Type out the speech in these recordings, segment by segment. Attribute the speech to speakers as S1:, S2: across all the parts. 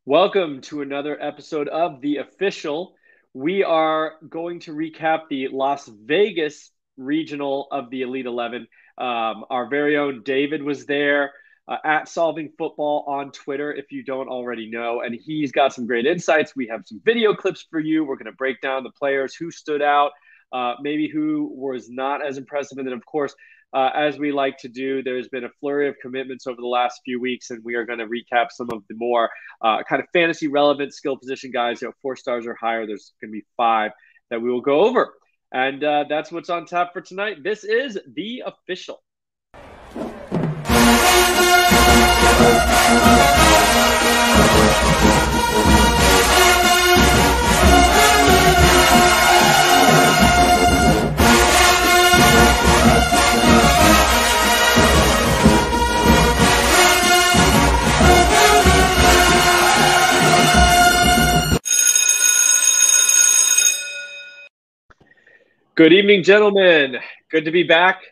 S1: Welcome to another episode of The Official. We are going to recap the Las Vegas regional of the Elite 11. Our very own David was there at Solving Football on Twitter, if you don't already know, and he's got some great insights. We have some video clips for you. We're going to break down the players who stood out, maybe who was not as impressive, and then, of course, as we like to do, there's been a flurry of commitments over the last few weeks, and we are going to recap some of the more kind of fantasy relevant skill position guys. 4 stars or higher. There's going to be 5 that we will go over. And that's what's on tap for tonight. This is The Official. Good evening, gentlemen. Good to be back.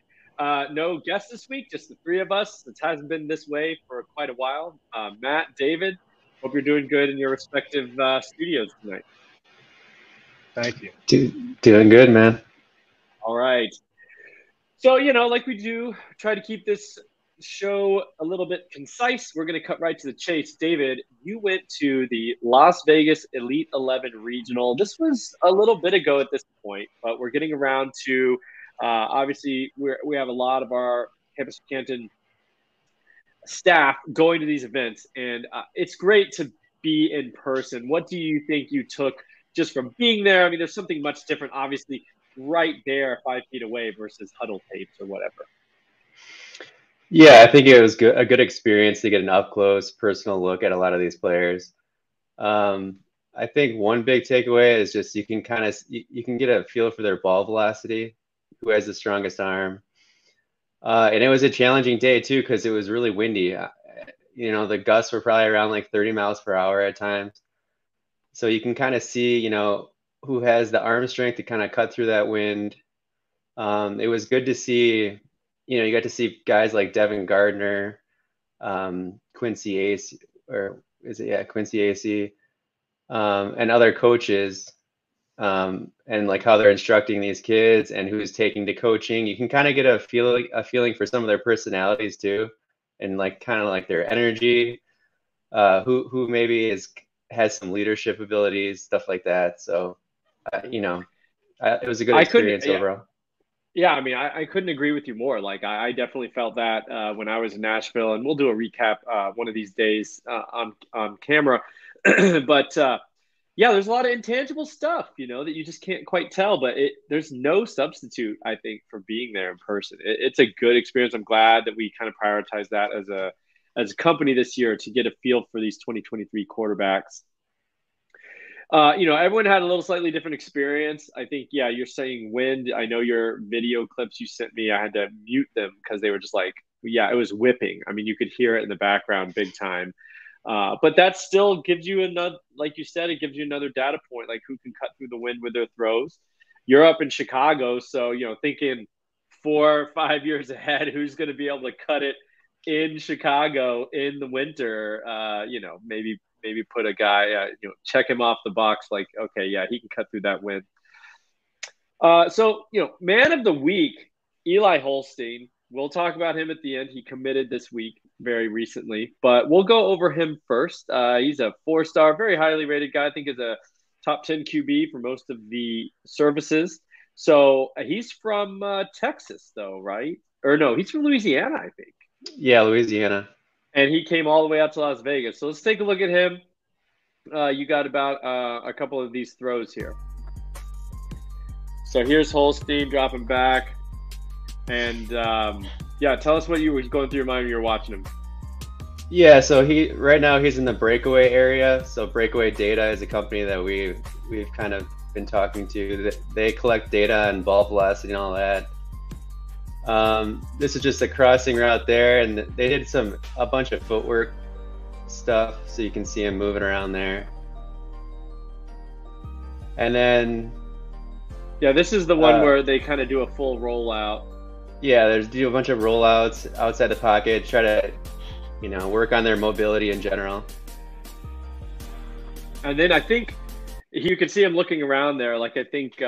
S1: No guests this week, just the 3 of us. It hasn't been this way for quite a while. Matt, David, hope you're doing good in your respective studios tonight.
S2: Thank you.
S3: Doing good, man.
S1: All right. So, like we do, try to keep this show a little bit concise. We're going to cut right to the chase. David, you went to the Las Vegas Elite 11 Regional. This was a little bit ago at this point, but we're getting around to, obviously, we have a lot of our Campus Canton staff going to these events, and it's great to be in person. What do you think you took just from being there? I mean, there's something much different, obviously, right there 5 feet away versus huddle tapes or whatever.
S3: Yeah, I think it was a good experience to get an up-close, personal look at a lot of these players. I think one big takeaway is just you can get a feel for their ball velocity, who has the strongest arm. And it was a challenging day, too, because it was really windy. The gusts were probably around like 30 miles per hour at times. So you can kind of see, who has the arm strength to kind of cut through that wind. It was good to see. You got to see guys like Devin Gardner, Quincy AC, Quincy AC, and other coaches, and like how they're instructing these kids and who's taking to coaching. You can kind of get a feeling for some of their personalities too, and like kind of like their energy, who maybe has some leadership abilities, stuff like that. So, it was a good experience overall.
S1: Yeah, I mean, I couldn't agree with you more. Like, I definitely felt that when I was in Nashville, and we'll do a recap one of these days on camera. But yeah, there's a lot of intangible stuff, that you just can't quite tell. But there's no substitute, I think, for being there in person. It's a good experience. I'm glad that we kind of prioritize that as a company this year to get a feel for these 2023 quarterbacks. Everyone had a little slightly different experience. I think, yeah, you're saying wind. I know your video clips you sent me, I had to mute them because they were just like, yeah, it was whipping. I mean, you could hear it in the background big time. But that still gives you another, like you said, it gives you another data point, like who can cut through the wind with their throws. You're up in Chicago, so, thinking 4 or 5 years ahead, who's going to be able to cut it in Chicago in the winter, maybe put a guy, check him off the box. Like, okay, yeah, he can cut through that wind. So, man of the week, Eli Holstein. We'll talk about him at the end. He committed this week very recently, but we'll go over him first. He's a 4-star, very highly rated guy. I think is a top 10 QB for most of the services. So he's from Texas, though, right? Or no, he's from Louisiana, I think.
S3: Yeah, Louisiana.
S1: And he came all the way out to Las Vegas. So let's take a look at him. You got about a couple of these throws here. So here's Holstein dropping back. And, tell us what you were going through your mind when you were watching him.
S3: Yeah, so right now he's in the Breakaway area. So Breakaway Data is a company that we've kind of been talking to. They collect data and ball velocity and all that. This is just a crossing route there, and they did a bunch of footwork stuff, so you can see him moving around there. And then,
S1: yeah, this is the one where they kind of do a full rollout.
S3: Yeah, do a bunch of rollouts outside the pocket, try to, work on their mobility in general.
S1: And then I think you can see him looking around there. Like I think they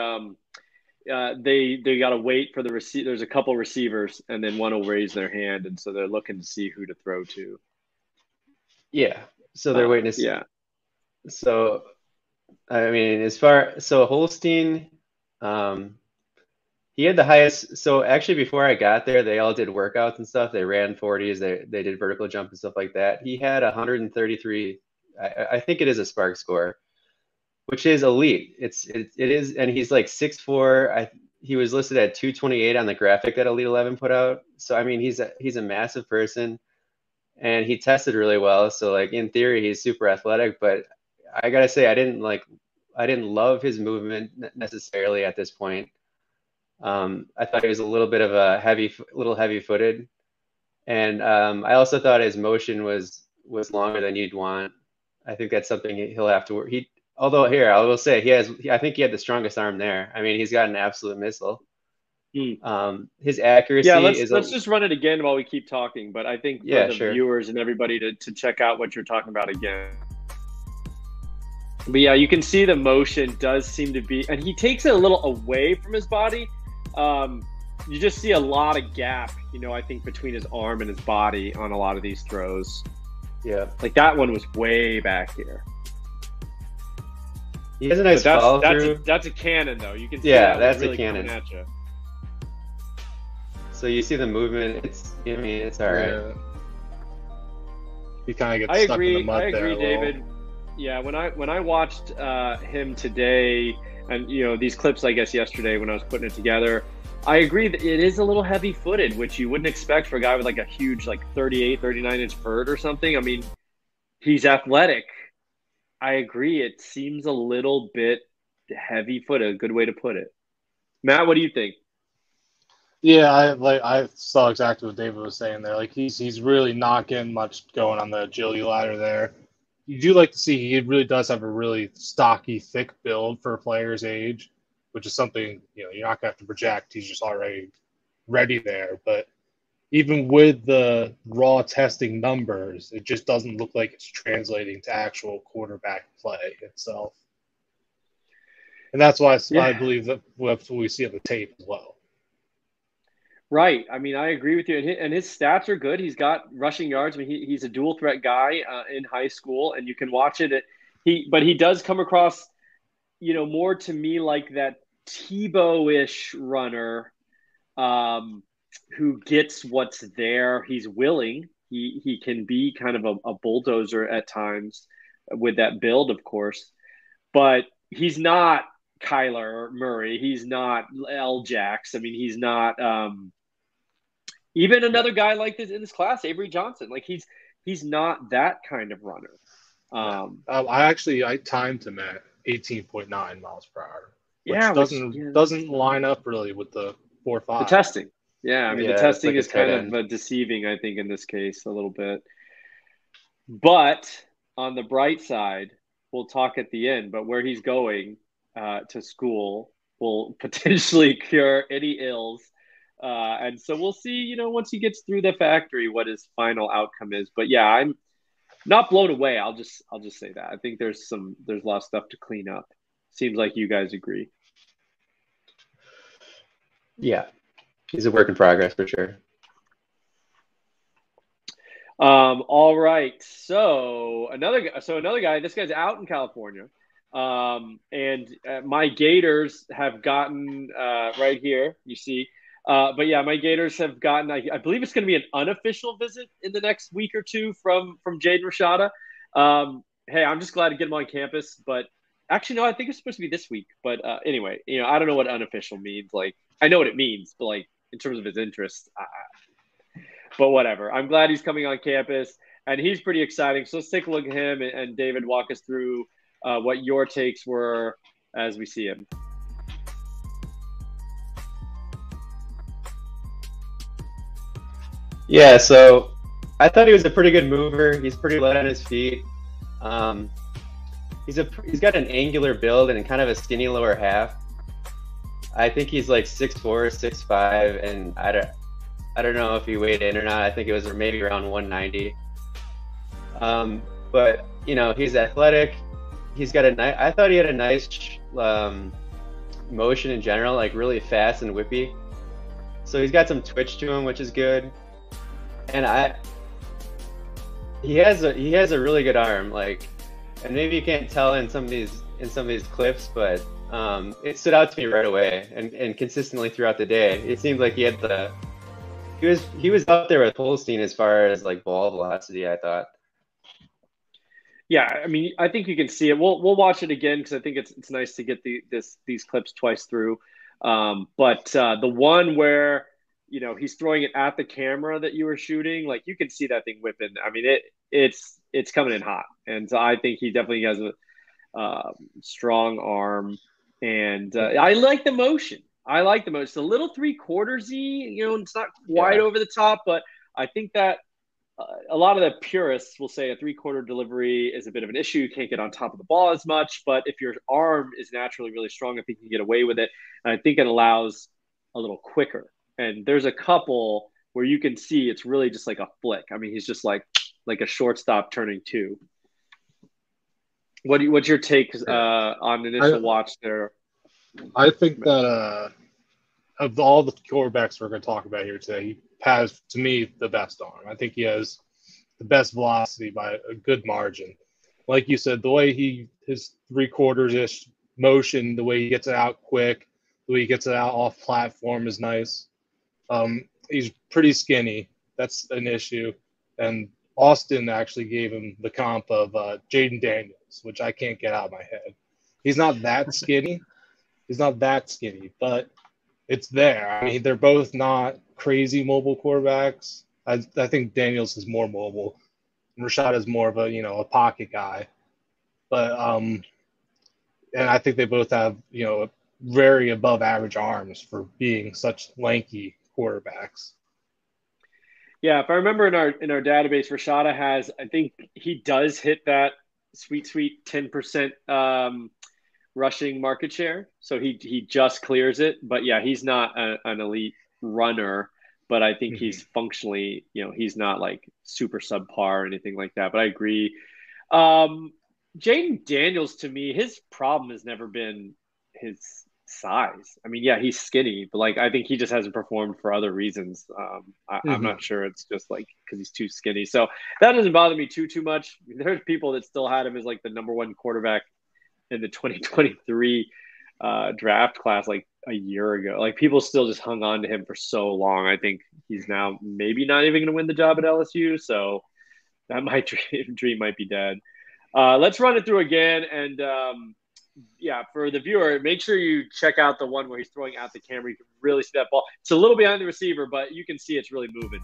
S1: got to wait for the receive. There's a couple receivers, and then one will raise their hand, and so they're looking to see who to throw to.
S3: Yeah. So they're waiting to see.
S1: Yeah.
S3: So, I mean, so Holstein, he had the highest. So actually, before I got there, they all did workouts and stuff. They ran 40s. They did vertical jump and stuff like that. He had 133. I think it is a Spark score, which is elite. It is, and he's like 6'4". He was listed at 228 on the graphic that Elite 11 put out. So I mean, he's a massive person, and he tested really well. So like in theory, he's super athletic. But I gotta say, I didn't love his movement necessarily at this point. I thought he was a little bit of a heavy-footed, and I also thought his motion was longer than you'd want. I think that's something he'll have to work. Although here I will say I think he had the strongest arm there. I mean, he's got an absolute missile. His accuracy.
S1: Yeah, let's just run it again while we keep talking. But I think for the viewers and everybody to check out what you're talking about again. But yeah, you can see the motion does seem to be, and he takes it a little away from his body. You just see a lot of gap, I think between his arm and his body on a lot of these throws.
S3: Yeah.
S1: Like that one was way back here.
S3: He has a nice follow through.
S1: That's a cannon though. You can see
S3: that's
S1: really
S3: a cannon.
S1: At you.
S3: So you see the movement. It's all right.
S2: Yeah. He kind of gets stuck in the mud there.
S1: I agree, David. Yeah, when I watched him today, and these clips, I guess yesterday when I was putting it together, I agree that it is a little heavy-footed, which you wouldn't expect for a guy with like a huge 38, 39-inch vert or something. I mean, he's athletic. I agree. It seems a little bit heavy-footed. A good way to put it. Matt, what do you think?
S2: Yeah, I saw exactly what David was saying there. Like he's really not getting much going on the agility ladder there. You do like to see he really does have a really stocky, thick build for a player's age, which is something you're not gonna have to project. He's just already ready there. But even with the raw testing numbers, it just doesn't look like it's translating to actual quarterback play itself. And that's why I believe that what we see on the tape as well.
S1: Right. I mean, I agree with you. And his stats are good. He's got rushing yards. I mean, he's a dual threat guy in high school, and you can watch it. But he does come across, more to me like that Tebow-ish runner who gets what's there. He's willing. He can be kind of a bulldozer at times with that build, of course. But he's not Kyler Murray. He's not L. Jax. I mean, he's not even another guy like this in this class, Avery Johnson. Like he's not that kind of runner.
S2: I timed him at 18.9 miles per hour. Which doesn't line up really with the 4.5.
S1: The testing. Yeah, I mean the testing is kind of deceiving, I think, in this case a little bit. But on the bright side, we'll talk at the end, but where he's going to school will potentially cure any ills. And so we'll see, once he gets through the factory, what his final outcome is. But yeah, I'm not blown away. I'll just say that. I think there's a lot of stuff to clean up. Seems like you guys agree.
S3: Yeah. He's a work in progress for sure.
S1: All right. So another guy, this guy's out in California. And my Gators have gotten right here, you see. But yeah, my Gators have gotten, I believe it's going to be an unofficial visit in the next week or two from Jaden Rashada. Hey, I'm just glad to get him on campus, but actually, no, I think it's supposed to be this week. But anyway, I don't know what unofficial means. Like, I know what it means, but like in terms of his interest, but whatever. I'm glad he's coming on campus, and he's pretty exciting. So let's take a look at him, and David, walk us through what your takes were as we see him.
S3: Yeah, so I thought he was a pretty good mover. He's pretty light on his feet. He's got an angular build and kind of a skinny lower half. I think he's like 6'4", 6'5", and I don't know if he weighed in or not. I think it was maybe around 190. But he's athletic. he's got a nice. I thought he had a nice motion in general, like really fast and whippy. So he's got some twitch to him, which is good. And he has a really good arm, like, and maybe you can't tell in some of these clips, but it stood out to me right away and consistently throughout the day. It seemed like he was up there with Holstein as far as like ball velocity, I thought.
S1: Yeah, I mean, I think you can see it. We'll watch it again because I think it's nice to get these clips twice through. But the one where he's throwing it at the camera that you were shooting, like you can see that thing whipping. I mean, it's coming in hot, and so I think he definitely has a strong arm, and I like the motion. It's a little 3/4-y, it's not quite over the top, but I think that a lot of the purists will say a 3/4 delivery is a bit of an issue. You can't get on top of the ball as much, but if your arm is naturally really strong, I think you can get away with it. And I think it allows a little quicker. And there's a couple where you can see it's really just like a flick. I mean, he's just like a shortstop turning two. What's your take on initial watch there?
S2: I think that of all the quarterbacks we're going to talk about here today, he has, to me, the best arm. I think he has the best velocity by a good margin. Like you said, the way his 3/4-ish motion, the way he gets it out quick, the way he gets it out off platform is nice. He's pretty skinny. That's an issue. And Austin actually gave him the comp of Jaden Daniels, which I can't get out of my head. He's not that skinny. But it's there. I mean, they're both not crazy mobile quarterbacks. I think Daniels is more mobile. Rashad is more of a pocket guy. But and I think they both have very above average arms for being such lanky quarterbacks.
S1: Yeah, if I remember in our database, Rashada has, I think he does hit that sweet 10% rushing market share. So he just clears it. But yeah, he's not an elite runner, but I think he's functionally, he's not like super subpar or anything like that. But I agree. Jaden Daniels, to me, his problem has never been his size. I mean, yeah, he's skinny, but like I think he just hasn't performed for other reasons. I'm not sure it's just like because he's too skinny. So that doesn't bother me too much. I mean, there's people that still had him as like the number one quarterback in the 2023 draft class like a year ago. Like people still just hung on to him for so long. I think he's now maybe not even going to win the job at LSU. So that dream might be dead. Let's run it through again. And for the viewer, make sure you check out the one where he's throwing out the camera. You can really see that ball. It's a little behind the receiver, but you can see it's really moving.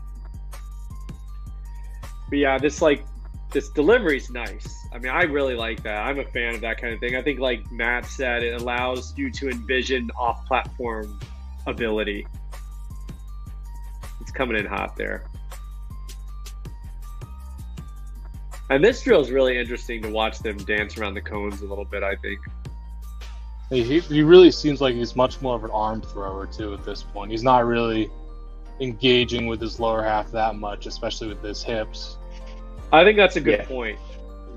S1: But yeah, this delivery's nice. I mean, I really like that. I'm a fan of that kind of thing. I think, like Matt said, it allows you to envision off-platform ability. It's coming in hot there. And this drill is really interesting to watch them dance around the cones a little bit, I think.
S2: He really seems like he's much more of an arm thrower, too, at this point. He's not really engaging with his lower half that much, especially with his hips.
S1: I think that's a good point.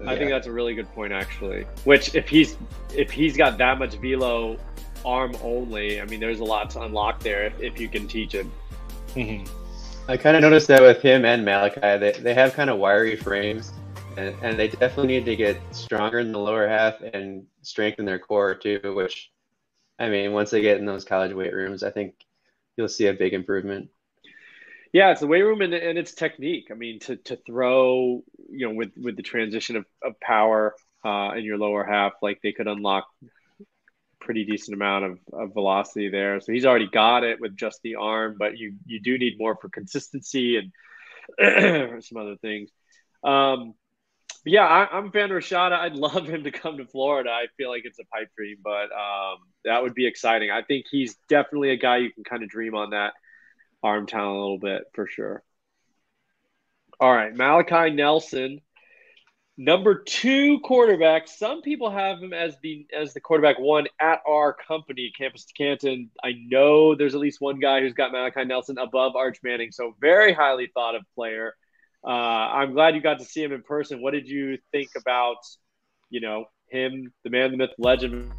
S1: I think that's a really good point, actually. Which, if he's got that much velo arm only, I mean, there's a lot to unlock there if you can teach him.
S3: I kind of noticed that with him and Malachi. They have kind of wiry frames, and they definitely need to get stronger in the lower half and strengthen their core too, which, I mean, once they get in those college weight rooms, I think you'll see a big improvement. Yeah,
S1: it's the weight room and its technique. I mean, to throw, with the transition of power in your lower half, like they could unlock pretty decent amount of velocity there. So he's already got it with just the arm, but you do need more for consistency and some other things. I'm a fan of Rashada. I'd love him to come to Florida. I feel like it's a pipe dream, but that would be exciting. I think he's definitely a guy you can kind of dream on that arm talent a little bit for sure. All right, Malachi Nelson, number 2 quarterback. Some people have him as the quarterback 1 at our company, Campus to Canton. I know there's at least one guy who's got Malachi Nelson above Arch Manning, so very highly thought of player. I'm glad you got to see him in person. What did you think about him, the man, the myth, legend.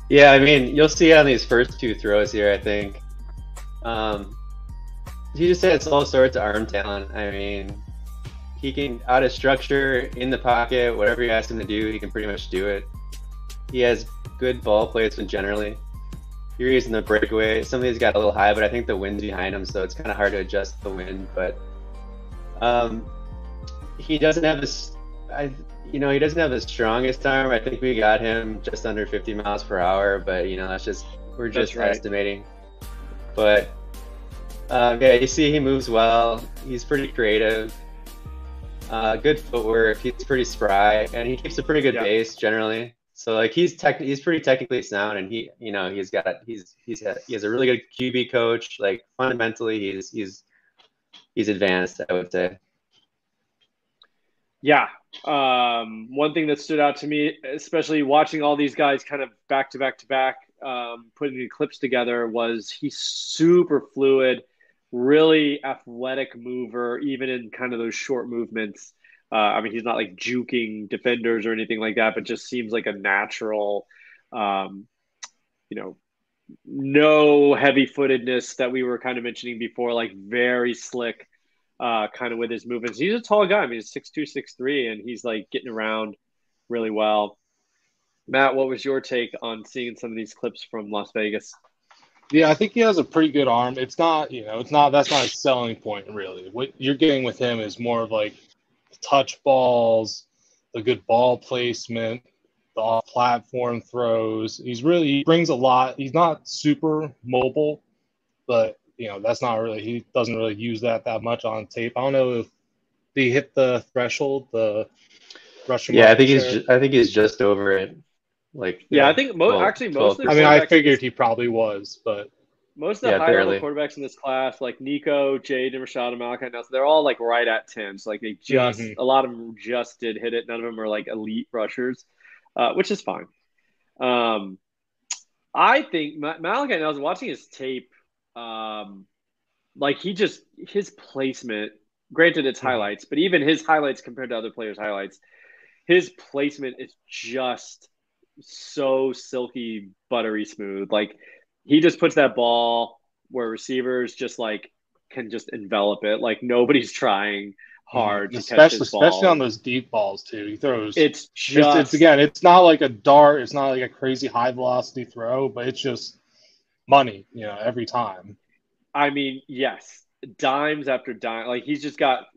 S3: Yeah, I mean, you'll see on these first two throws here, I think. He just has all sorts of arm talent. I mean, he can, out of structure, in the pocket, whatever you ask him to do, he can pretty much do it. He has good ball placement generally. You're using the breakaway. Some of these got a little high, but I think the wind's behind him, so it's kind of hard to adjust the wind. But he doesn't have this. He doesn't have the strongest arm. I think we got him just under 50 miles per hour, but we're just
S1: right.
S3: estimating. But yeah, you see he moves well. He's pretty creative. Good footwork. He's pretty spry, and he keeps a pretty good base generally. So like he's pretty technically sound, and he has a really good QB coach. Like fundamentally, he's advanced, I would say.
S1: Yeah. One thing that stood out to me, especially watching all these guys kind of back to back to back, putting the clips together, was he's super fluid, really athletic mover, even in kind of those short movements. I mean, he's not like juking defenders or anything like that, but just seems like a natural, no heavy-footedness that we were kind of mentioning before, like very slick, kind of with his movements. He's a tall guy. I mean, he's 6'2", 6'3", and he's like getting around really well. Matt, what was your take on seeing some of these clips from Las Vegas?
S2: Yeah, I think he has a pretty good arm. It's not, that's not a selling point really. What you're getting with him is more of like touch balls, the good ball placement, the off-platform throws. He brings a lot. He's not super mobile, but that's not really. He doesn't really use that much on tape. I don't know if he hit the threshold, the rushing.
S3: Yeah, I think he's just over it. Like
S1: I think most of the.
S2: I mean, I figured he probably was, but
S1: most of the high-level quarterbacks in this class, like Nico, Jaden Rashada, Malachi Nelson, they're all like right at 10. So like they just a lot of them just did hit it. None of them are like elite rushers, which is fine. I think Malachi Nelson, watching his tape, like his placement. Granted, it's highlights, but even his highlights compared to other players' highlights, his placement is just so silky, buttery smooth. Like he just puts that ball where receivers just like can just envelop it. Like nobody's trying hard to catch his ball.
S2: Especially on those deep balls too. He throws.
S1: It's
S2: not like a dart. It's not like a crazy high velocity throw, but it's just money. Every time.
S1: I mean, yes, dimes after dime. Like he's just got.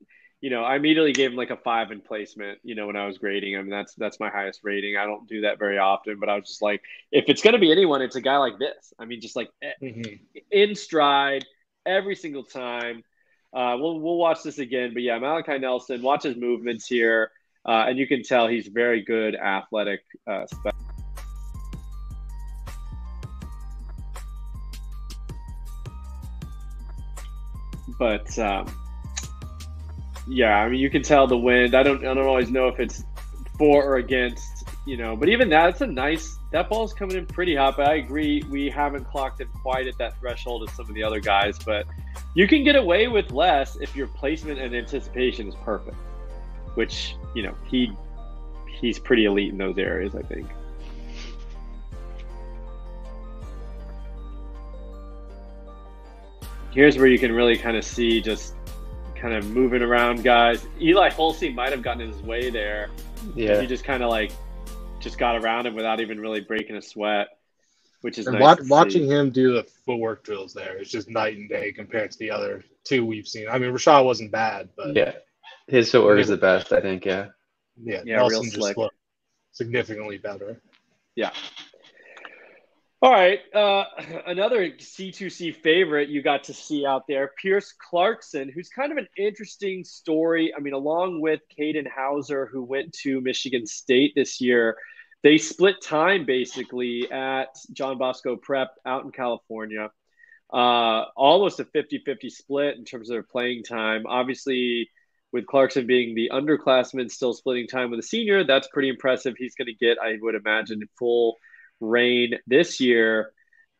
S1: I immediately gave him like a 5 in placement, when I was grading him. That's my highest rating. I don't do that very often, but I was just like, if it's going to be anyone, it's a guy like this. I mean, just like in stride every single time. We'll watch this again, but yeah, Malachi Nelson, watch his movements here. And you can tell he's very good athletic. But, yeah, I mean, you can tell the wind. I don't always know if it's for or against, but even that's that ball's coming in pretty hot. But I agree, we haven't clocked it quite at that threshold as some of the other guys, but you can get away with less if your placement and anticipation is perfect, which, he's pretty elite in those areas, I think. Here's where you can really kind of see just kind of moving around guys. Eli Holstein might have gotten in his way there.
S3: Yeah.
S1: He just kind of just got around him without even really breaking a sweat, which is nice.
S2: Watching him do the footwork drills there is just night and day compared to the other two we've seen. I mean, Rashad wasn't bad, but
S3: yeah, his footwork is the best, I think. Yeah,
S2: Nelson real just looked significantly better.
S1: Yeah. All right, another C2C favorite you got to see out there, Pierce Clarkson, who's kind of an interesting story. I mean, along with Caden Hauser, who went to Michigan State this year, they split time basically at John Bosco Prep out in California. Almost a 50-50 split in terms of their playing time. Obviously, with Clarkson being the underclassman still splitting time with a senior, that's pretty impressive. He's going to get, I would imagine, full reign this year.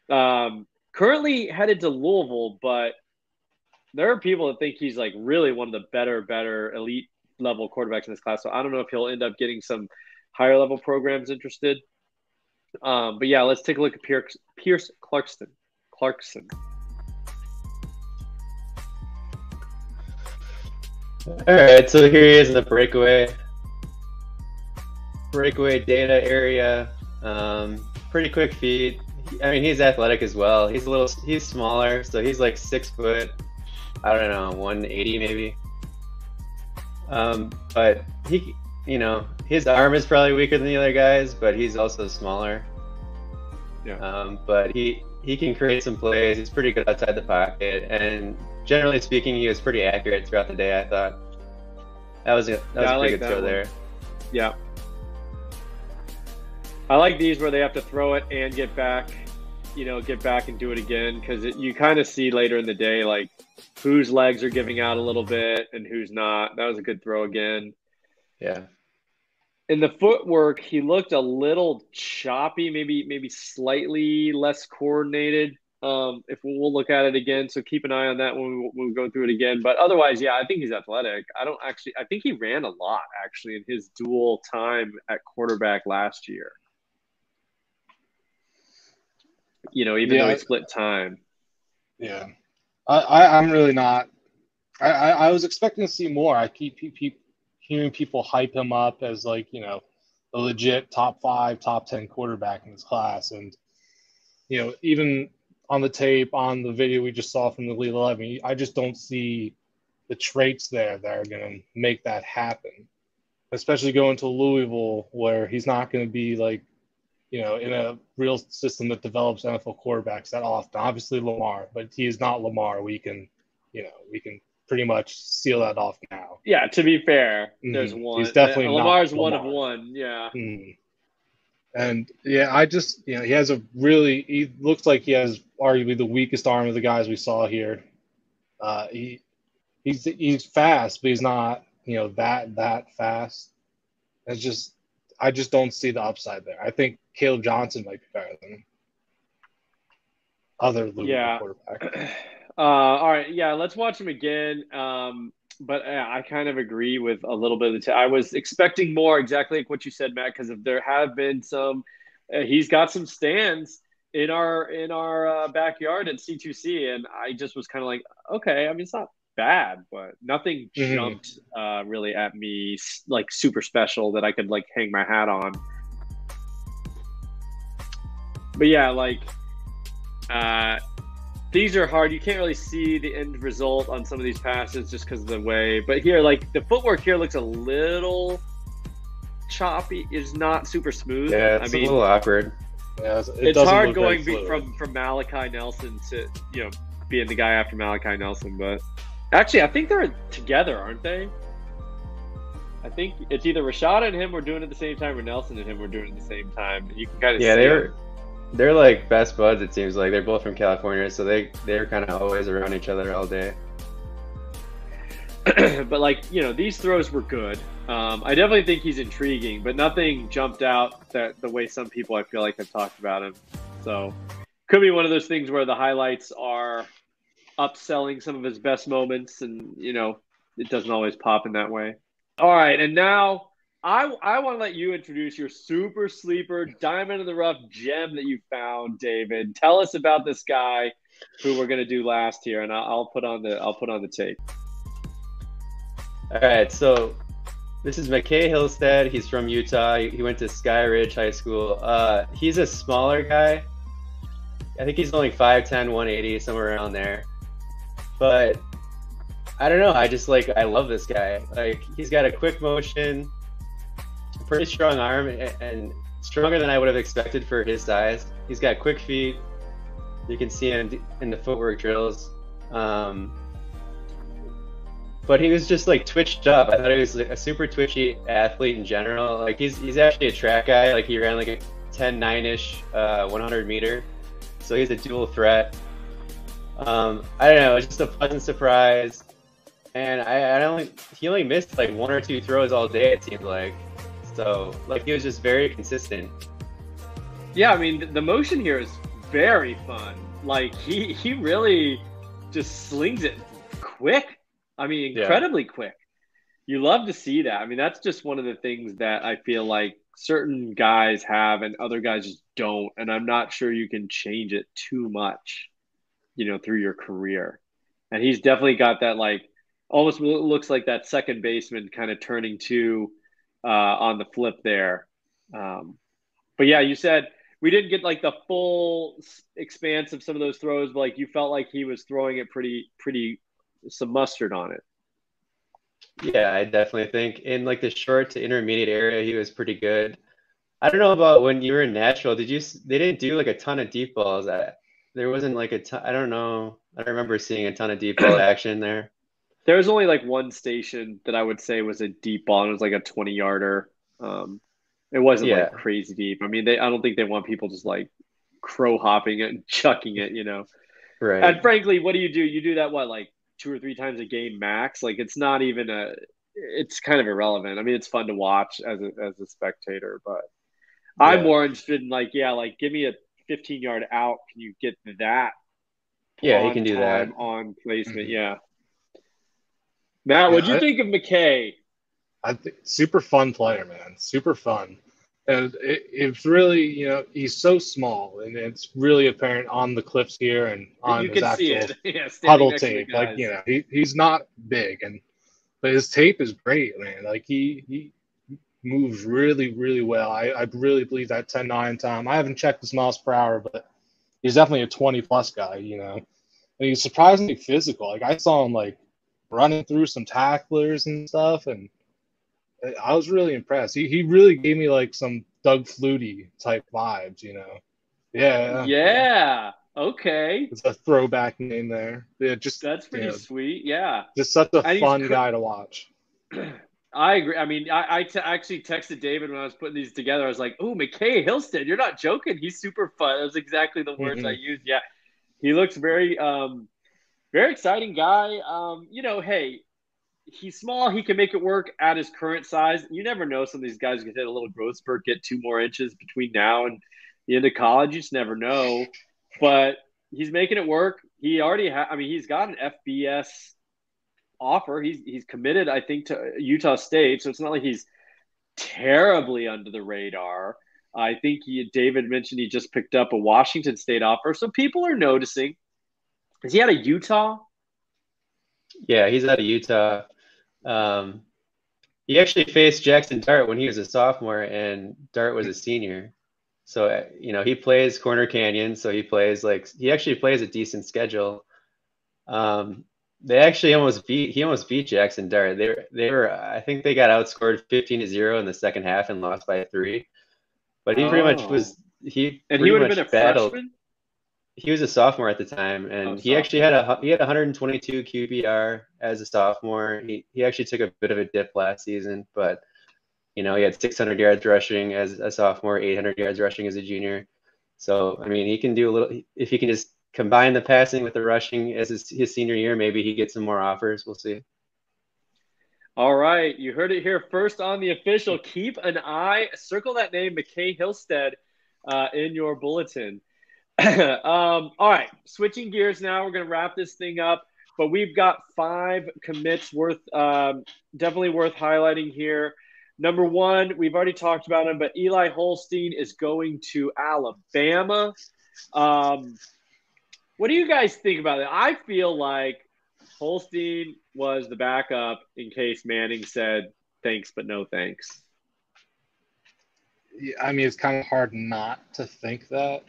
S1: Currently headed to Louisville, but there are people that think he's like really one of the better elite level quarterbacks in this class. So I don't know if he'll end up getting some higher level programs interested. But yeah, let's take a look at Pierce Clarkson.
S3: All right, so here he is in the breakaway data area. Pretty quick feet. I mean, he's athletic as well. He's smaller, so he's like 6 foot. I don't know, 180 maybe. But he, his arm is probably weaker than the other guys, but he's also smaller.
S1: Yeah.
S3: But he can create some plays. He's pretty good outside the pocket, and generally speaking, he was pretty accurate throughout the day. I thought that was a pretty good throw there.
S1: Yeah. I like these where they have to throw it and get back and do it again, because you kind of see later in the day like whose legs are giving out a little bit and who's not. That was a good throw again.
S3: Yeah.
S1: In the footwork, he looked a little choppy, maybe slightly less coordinated. If we'll look at it again, so keep an eye on that when we go through it again. But otherwise, yeah, I think he's athletic. I think he ran a lot actually in his dual time at quarterback last year. Even though he split time.
S2: Yeah, I'm really not. I was expecting to see more. I keep hearing people hype him up as like a legit top 5, top 10 quarterback in his class, and even on the tape, on the video we just saw from the Elite 11, I just don't see the traits there that are going to make that happen. Especially going to Louisville, where he's not going to be like, in a real system that develops NFL quarterbacks that often. Obviously Lamar, but he is not Lamar. We can pretty much seal that off now.
S1: Yeah, to be fair, there's one.
S2: He's definitely
S1: Lamar's
S2: not Lamar.
S1: One of one. Yeah.
S2: And yeah, I just he he looks like he has arguably the weakest arm of the guys we saw here. He's fast, but he's not that fast. I just don't see the upside there. I think Caleb Johnson might be better than him. Other Louisville quarterback.
S1: All right, yeah, let's watch him again. But I kind of agree with a little bit of the I was expecting more, exactly like what you said, Matt, because there have been some he's got some stands in our backyard at C2C, and I just was kind of like, okay, I mean, it's not bad, but nothing jumped really at me like super special that I could like hang my hat on. But yeah, like these are hard. You can't really see the end result on some of these passes just because of the way. But here, like the footwork here looks a little choppy. It's not super smooth.
S3: Yeah, it's a little awkward.
S2: Yeah,
S1: it's hard going from Malachi Nelson to being the guy after Malachi Nelson. But actually, I think they're together, aren't they? I think it's either Rashada and him were doing it at the same time, or Nelson and him were doing it at the same time. You can kind of see
S3: they're like best buds. It seems like they're both from California, so they're kind of always around each other all day.
S1: But like these throws were good. I definitely think he's intriguing, but nothing jumped out that the way some people I feel like have talked about him. So could be one of those things where the highlights are upselling some of his best moments, and it doesn't always pop in that way. All right, and now I want to let you introduce your super sleeper diamond in the rough gem that you found, David. Tell us about this guy who we're going to do last here, and I'll put on the tape.
S3: All right, so this is McCae Hillstead. He's from Utah. He went to Sky Ridge High School. He's a smaller guy. I think he's only 5'10", 180, somewhere around there. But I don't know. I love this guy. Like, he's got a quick motion, pretty strong arm, and stronger than I would have expected for his size. He's got quick feet. You can see him in the footwork drills. But he was just like twitched up. I thought he was like a super twitchy athlete in general. Like he's actually a track guy. Like he ran like a 10.9-ish 100 meter. So he's a dual threat. I don't know. It's just a pleasant surprise. And he only missed like 1 or 2 throws all day, it seemed like. So like he was just very consistent.
S1: Yeah, I mean the motion here is very fun. Like he really just slings it quick. I mean, incredibly quick. You love to see that. I mean, that's just one of the things that I feel like certain guys have and other guys just don't. And I'm not sure you can change it too much, through your career. And he's definitely got that, like, almost looks like that second baseman kind of turning two on the flip there. But yeah, you said we didn't get like the full expanse of some of those throws, but like you felt like he was throwing it pretty some mustard on it.
S3: Yeah, I definitely think in like the short to intermediate area, he was pretty good. I don't know about when you were in Nashville. They didn't do like a ton of deep balls. There wasn't like a ton. I don't know. I don't remember seeing a ton of deep ball action there.
S1: There was only like one station that I would say was a deep ball, and it was like a 20-yarder. It wasn't like
S3: Yeah,
S1: crazy deep. I mean, I don't think they want people just like crow hopping it and chucking it. And
S3: right.
S1: frankly, what do? You do that, what, like 2 or 3 times a game max? Like it's kind of irrelevant. I mean, it's fun to watch as a spectator, but I'm
S2: Yeah.
S1: more interested in like, yeah, like give me a 15-yard out. Can you get that
S3: Yeah, he
S1: on
S3: can do
S1: time,
S3: that.
S1: on placement?
S2: Mhm.
S1: Yeah. Matt,
S2: Yeah,
S1: what'd you think of McCae?
S2: I think super fun player, man. Super fun. And it's really, he's so small, and it's really apparent on the clips here and on
S1: You
S2: his
S1: can see
S2: actual
S1: it. Yeah, standing
S2: huddle
S1: next to the
S2: tape. Like,
S1: guys.
S2: he's not big, but his tape is great, man. Like he moves really, really well. I really believe that 10-9 time. I haven't checked his miles per hour, but he's definitely a 20 plus guy. And he's surprisingly physical. Like I saw him like running through some tacklers and stuff, and I was really impressed. He really gave me like some Doug Flutie type vibes. Yeah,
S1: Yeah. Okay.
S2: it's a throwback name there. Yeah, just
S1: That's pretty sweet. Yeah.
S2: just such a
S1: And he's
S2: fun guy to watch.
S1: I agree. I mean, actually texted David when I was putting these together. I was like, "Oh, McCae Hillstead, you're not joking. He's super fun." That was exactly the words I
S2: Hmm.
S1: used. Yeah, he looks very exciting guy. Hey, he's small. He can make it work at his current size. You never know. Some of these guys can hit a little growth spurt, get 2 more inches between now and the end of college. You just never know. But he's making it work. He already I mean, he's got an FBS offer. He's committed, I think, to Utah State. So it's not like he's terribly under the radar. I think David mentioned he just picked up a Washington State offer. So people are noticing. Is he out of Utah?
S3: Yeah, he's out of Utah. Um, he actually faced Jackson Dart when he was a sophomore, and Dart was a senior. So he plays Corner Canyon, so he actually plays a decent schedule. They actually he almost beat Jackson Dart. They were I think they got outscored 15-0 in the second half and lost by 3. But
S1: Oh.
S3: he
S1: And he
S3: pretty
S1: would have been a
S3: much battled.
S1: freshman?
S3: He was a sophomore at the time,
S1: Oh,
S3: and
S1: sophomore.
S3: he had 122 QBR as a sophomore. He actually took a bit of a dip last season, but he had 600 yards rushing as a sophomore, 800 yards rushing as a junior. So I mean, he can do a little if he can just combine the passing with the rushing as his senior year. Maybe he gets some more offers. We'll see.
S1: All right. You heard it here first on the official. Keep an eye, circle that name, McCae Hillstead, in your bulletin. All right, switching gears now. We're going to wrap this thing up, but we've got 5 commits definitely worth highlighting here. Number 1, we've already talked about him, but Eli Holstein is going to Alabama. What do you guys think about it? I feel like Holstein was the backup in case Manning said thanks, but no thanks.
S2: Yeah, I mean, it's kind of hard not to think that,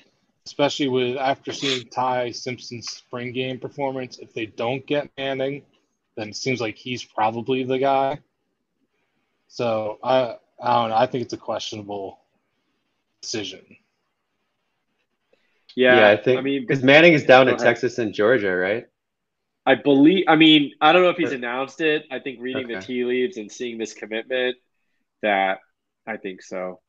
S2: especially with after seeing Ty Simpson's spring game performance. If they don't get Manning, then it seems like he's probably the guy. So I don't know. I think it's a questionable decision.
S3: Yeah,
S1: Yeah,
S3: I
S1: I
S3: think
S1: mean,
S3: because Manning is down
S1: go
S3: in
S1: ahead.
S3: Texas and Georgia, right?
S1: I mean, I don't know if he's
S3: Or-
S1: announced it. I think reading the
S3: Okay.
S1: tea leaves and seeing this commitment, that I think so.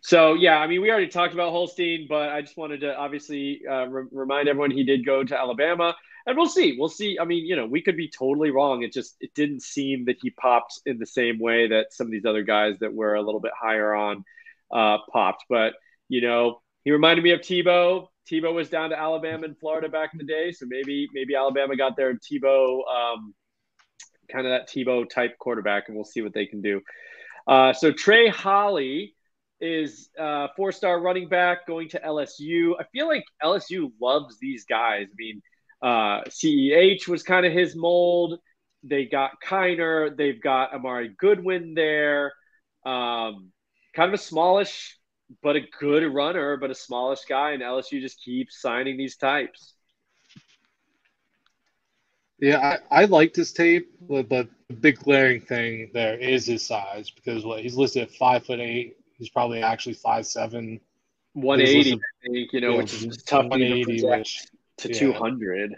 S1: So, yeah, I mean, we already talked about Holstein, but I just wanted to obviously remind everyone he did go to Alabama, and we'll see. We'll see. I mean, we could be totally wrong. It didn't seem that he popped in the same way that some of these other guys that were a little bit higher on popped. But he reminded me of Tebow. Tebow was down to Alabama and Florida back in the day, so maybe Alabama got their Tebow kind of that Tebow type quarterback, and we'll see what they can do. So Trey Holley is 4-star running back going to LSU. I feel like LSU loves these guys. I mean, CEH was kind of his mold. They got Kiner. They've got Amari Goodwin there. Kind of a smallish, but a good runner, but a smallish guy. And LSU just keeps signing these types.
S2: Yeah, I liked his tape, but the big glaring thing there is his size, because he's listed at 5'8". He's probably actually 5'7".
S1: 180, I think, which is just tough to even project to 200.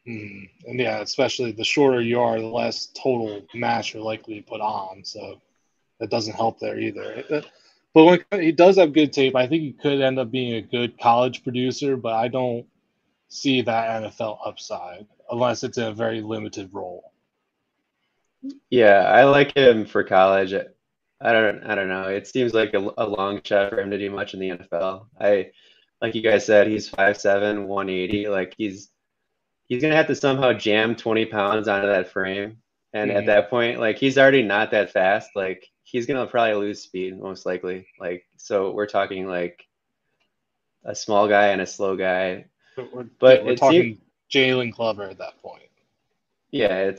S2: And yeah, especially the shorter you are, the less total mass you're likely to put on. So that doesn't help there either. But when he does have good tape, I think he could end up being a good college producer, but I don't see that NFL upside unless it's in a very limited role.
S3: Yeah, I like him for college. I don't know. It seems like a long shot for him to do much in the NFL. Like you guys said, he's 5'7", 180. Like he's gonna have to somehow jam 20 pounds onto that frame. And at that point, like he's already not that fast. Like he's gonna probably lose speed most likely. Like so we're talking like a small guy and a slow guy.
S2: But we're talking Jalen Glover at that point.
S3: Yeah,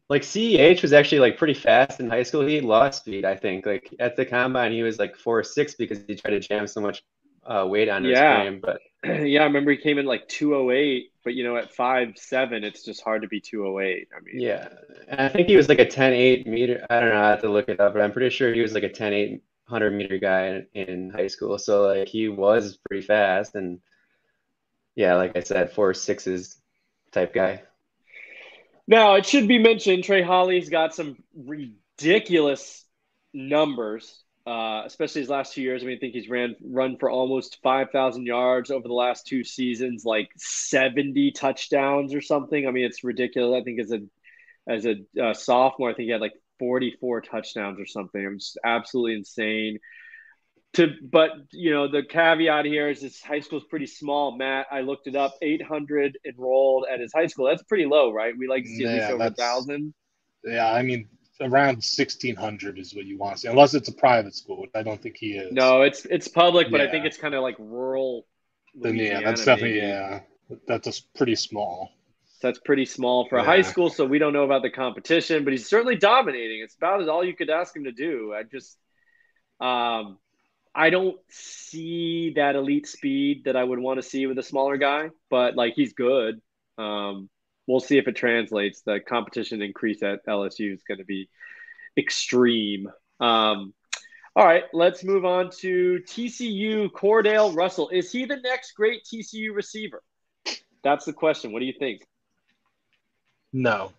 S3: like CEH was actually like pretty fast in high school. He lost speed, I think. Like at the combine, he was like 4'6" because he tried to jam so much weight on his frame. But
S1: yeah, I remember he came in like 208, but at 5'7", it's just hard to be 208. I mean,
S3: yeah, and I think he was like a 10.8 meter. I don't know, I have to look it up, but I'm pretty sure he was like a 10.8 100-meter guy in high school. So like he was pretty fast, and yeah, like I said, 4'6" type guy.
S1: Now, it should be mentioned, Trey Holley's got some ridiculous numbers, especially his last 2 years. I mean, I think he's run for almost 5,000 yards over the last 2 seasons, like 70 touchdowns or something. I mean, it's ridiculous. I think as a sophomore, I think he had like 44 touchdowns or something. I'm just absolutely insane. But the caveat here is his high school is pretty small. Matt, I looked it up, 800 enrolled at his high school. That's pretty low, right? We like to see at least over 1,000.
S2: Yeah, I mean, around 1,600 is what you want to see, unless it's a private school, which I don't think he is.
S1: No, it's public, but I think it's kind of like rural Louisiana.
S2: Then that's definitely that's pretty small.
S1: So that's pretty small for a high school. So we don't know about the competition, but he's certainly dominating. It's about all you could ask him to do. I don't see that elite speed that I would want to see with a smaller guy, but like he's good. We'll see if it translates. The competition increase at LSU is going to be extreme. All right, let's move on to TCU. Cordale Russell. Is he the next great TCU receiver? That's the question. What do you think?
S2: No.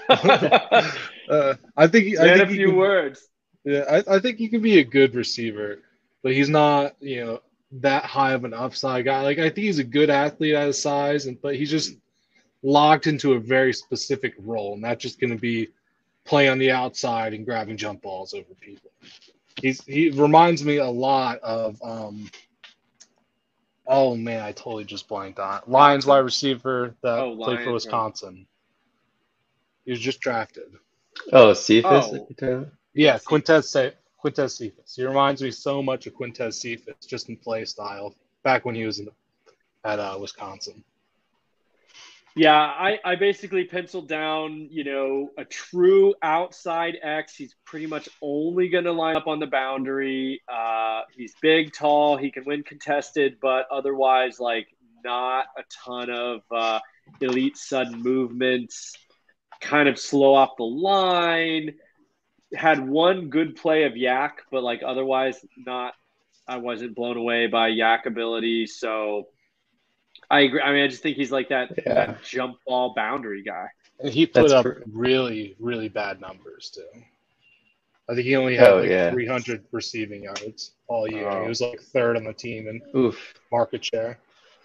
S2: I think
S1: a few words.
S2: Yeah, I think he can be a good receiver, but he's not, that high of an upside guy. Like, I think he's a good athlete at his size, but he's just locked into a very specific role, and that's just going to be play on the outside and grabbing jump balls over people. He reminds me a lot of oh man, I totally just blanked on it. Lions wide receiver that played for Wisconsin. He was just drafted.
S3: Oh, Cephas?
S2: Yeah, Quintez Cephas. He reminds me so much of Quintez Cephas, just in play style, back when he was at Wisconsin.
S1: Yeah, I basically penciled down, a true outside X. He's pretty much only going to line up on the boundary. He's big, tall. He can win contested, but otherwise, like, not a ton of elite sudden movements. Kind of slow off the line. Had one good play of Yak, but like otherwise not. I wasn't blown away by Yak ability, so I agree. I mean, I just think he's like that jump ball boundary guy.
S2: And he put up really, really bad numbers too. I think he only had 300 receiving yards all year. He was like third on the team in market share.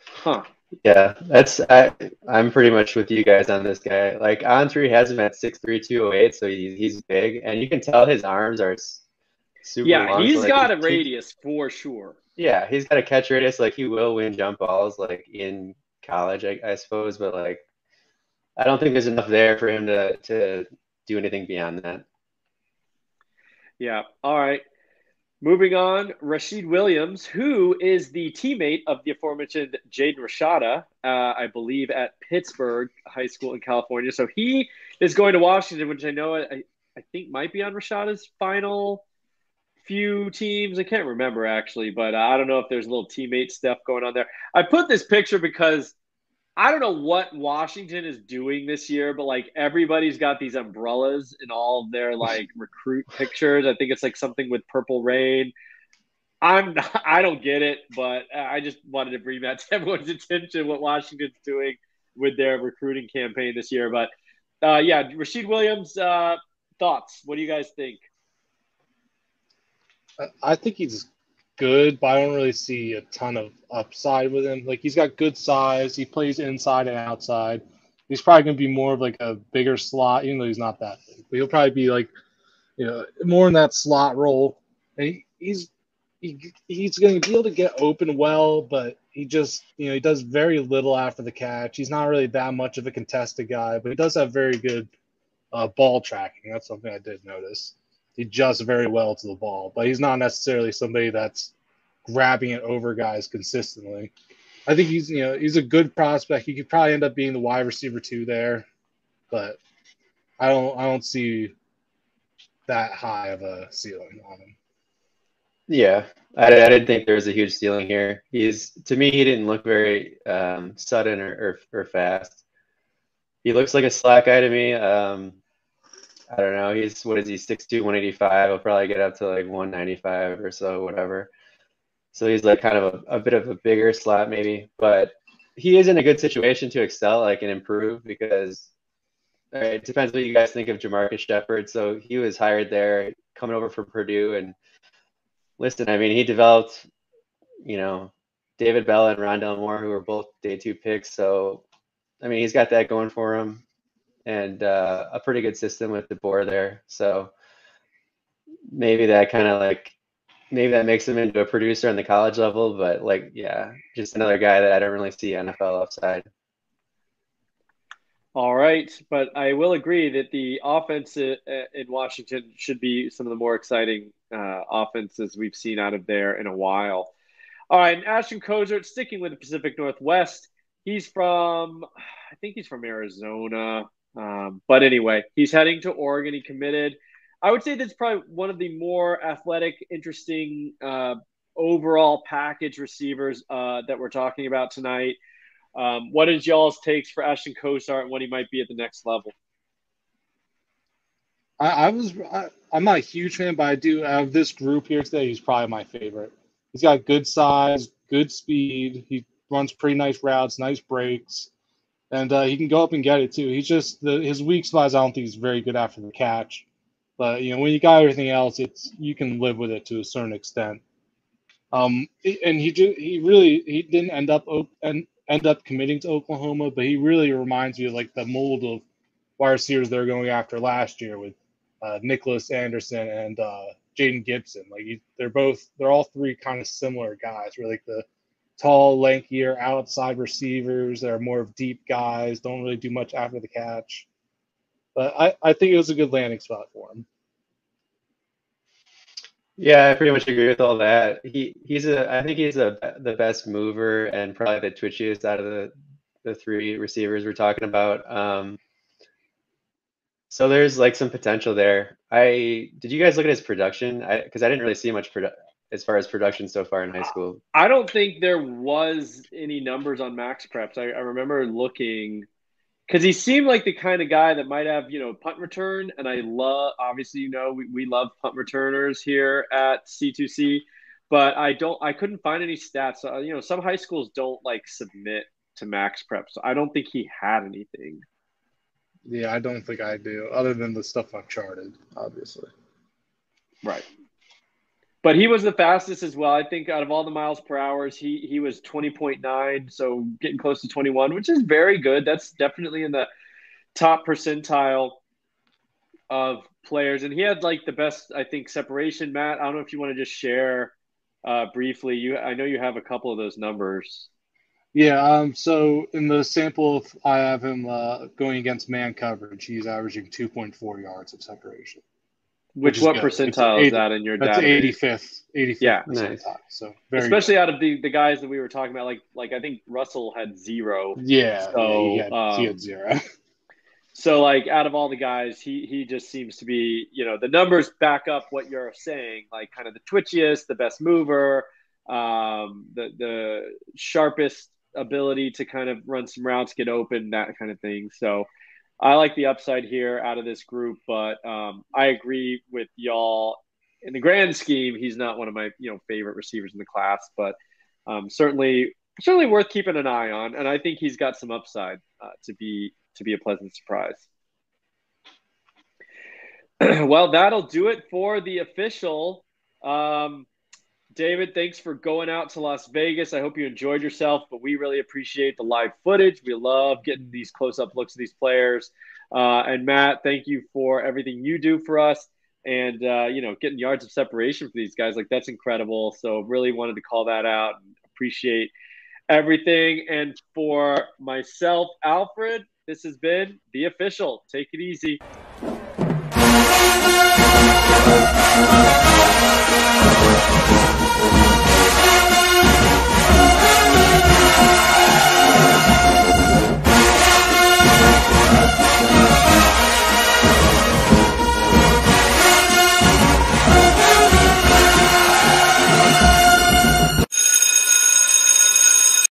S1: Huh.
S3: Yeah, I'm pretty much with you guys on this guy. Like On3 has him at 6'3", 208, so he's big, and you can tell his arms are super long.
S1: Yeah, he's got a radius for sure.
S3: Yeah, he's got a catch radius. Like he will win jump balls like in college, I suppose, but like I don't think there's enough there for him to do anything beyond that.
S1: Yeah. All right. Moving on, Rashid Williams, who is the teammate of the aforementioned Jaden Rashada, I believe, at Pittsburgh High School in California. So he is going to Washington, which I know I think might be on Rashada's final few teams. I can't remember actually, but I don't know if there's a little teammate stuff going on there. I put this picture because I don't know what Washington is doing this year, but like everybody's got these umbrellas in all of their like recruit pictures. I think it's like something with Purple Rain. I don't get it, but I just wanted to bring that to everyone's attention what Washington's doing with their recruiting campaign this year. But yeah, Rashid Williams, thoughts? What do you guys think?
S2: I think he's good, but I don't really see a ton of upside with him. Like he's got good size. He plays inside and outside. He's probably going to be more of like a bigger slot, even though he's not that big. But he'll probably be like, more in that slot role. And he's going to be able to get open well, but he just, he does very little after the catch. He's not really that much of a contested guy, but he does have very good ball tracking. That's something I did notice. He adjusts very well to the ball, but he's not necessarily somebody that's grabbing it over guys consistently. I think he's a good prospect. He could probably end up being the wide receiver 2 there, but I don't see that high of a ceiling on him.
S3: Yeah, I didn't think there was a huge ceiling here. To me, he didn't look very sudden or fast. He looks like a slot guy to me. I don't know. What is he, 6'2", 185? He'll probably get up to like 195 or so, whatever. So he's like kind of a bit of a bigger slot maybe, but he is in a good situation to excel, like, and improve because it depends what you guys think of Jamarcus Shepard. So he was hired there coming over from Purdue, and listen, I mean, he developed, David Bell and Rondell Moore, who were both day 2 picks. So, I mean, he's got that going for him. And a pretty good system with the board there. So maybe that makes him into a producer on the college level, but just another guy that I don't really see NFL upside.
S1: All right, but I will agree that the offense in Washington should be some of the more exciting offenses we've seen out of there in a while. All right, and Ashton Cozart, sticking with the Pacific Northwest, I think he's from Arizona. But anyway, he's heading to Oregon. He committed. I would say that's probably one of the more athletic, interesting overall package receivers that we're talking about tonight. What is y'all's takes for Ashton Cozart and what he might be at the next level?
S2: I'm not a huge fan, but I do have this group here today. He's probably my favorite. He's got good size, good speed. He runs pretty nice routes, nice breaks. And he can go up and get it too. He's just his weak spots. I don't think he's very good after the catch, but when you got everything else, you can live with it to a certain extent. And he didn't end up committing to Oklahoma, but he really reminds me of like the mold of wide receivers they're going after last year with Nicholas Anderson and Jaden Gibson. Like they're all three kind of similar guys. We're like the tall, lankier outside receivers that are more of deep guys, don't really do much after the catch. But I think it was a good landing spot for him.
S3: Yeah, I pretty much agree with all that. I think he's the best mover and probably the twitchiest out of the 3 receivers we're talking about. So there's like some potential there. Did you guys look at his production? Because I didn't really see much as far as production so far in high school.
S1: I don't think there was any numbers on Max Preps. I remember looking because he seemed like the kind of guy that might have, punt return. And I love, obviously, we love punt returners here at C2C, but I couldn't find any stats. Some high schools don't like submit to Max Prep. So I don't think he had anything.
S2: Yeah, I don't think I do, other than the stuff I've charted, obviously.
S1: Right. But he was the fastest as well. I think out of all the miles per hour, he was 20.9, so getting close to 21, which is very good. That's definitely in the top percentile of players. And he had like the best, I think, separation. Matt, I don't know if you want to just share briefly. I know you have a couple of those numbers.
S2: Yeah, so in the sample, I have him going against man coverage. He's averaging 2.4 yards of separation.
S1: Which what good. Percentile is that in your
S2: database?
S1: That's
S2: 85th
S1: yeah.
S2: percentile. Nice. So very
S1: especially
S2: good.
S1: out of the guys that we were talking about, like I think Russell had 0.
S2: Yeah,
S1: so
S2: he had 0.
S1: So like out of all the guys, he just seems to be, the numbers back up what you're saying, like kind of the twitchiest, the best mover, the sharpest ability to kind of run some routes, get open, that kind of thing. So I like the upside here out of this group, but I agree with y'all. In the grand scheme, he's not one of my favorite receivers in the class, but certainly worth keeping an eye on, and I think he's got some upside to be a pleasant surprise. Well, that'll do it for the official. David, thanks for going out to Las Vegas. I hope you enjoyed yourself, but we really appreciate the live footage. We love getting these close-up looks of these players. And Matt, thank you for everything you do for us and, getting yards of separation for these guys. Like, that's incredible. So really wanted to call that out and appreciate everything. And for myself, Alfred, this has been The Official. Take it easy.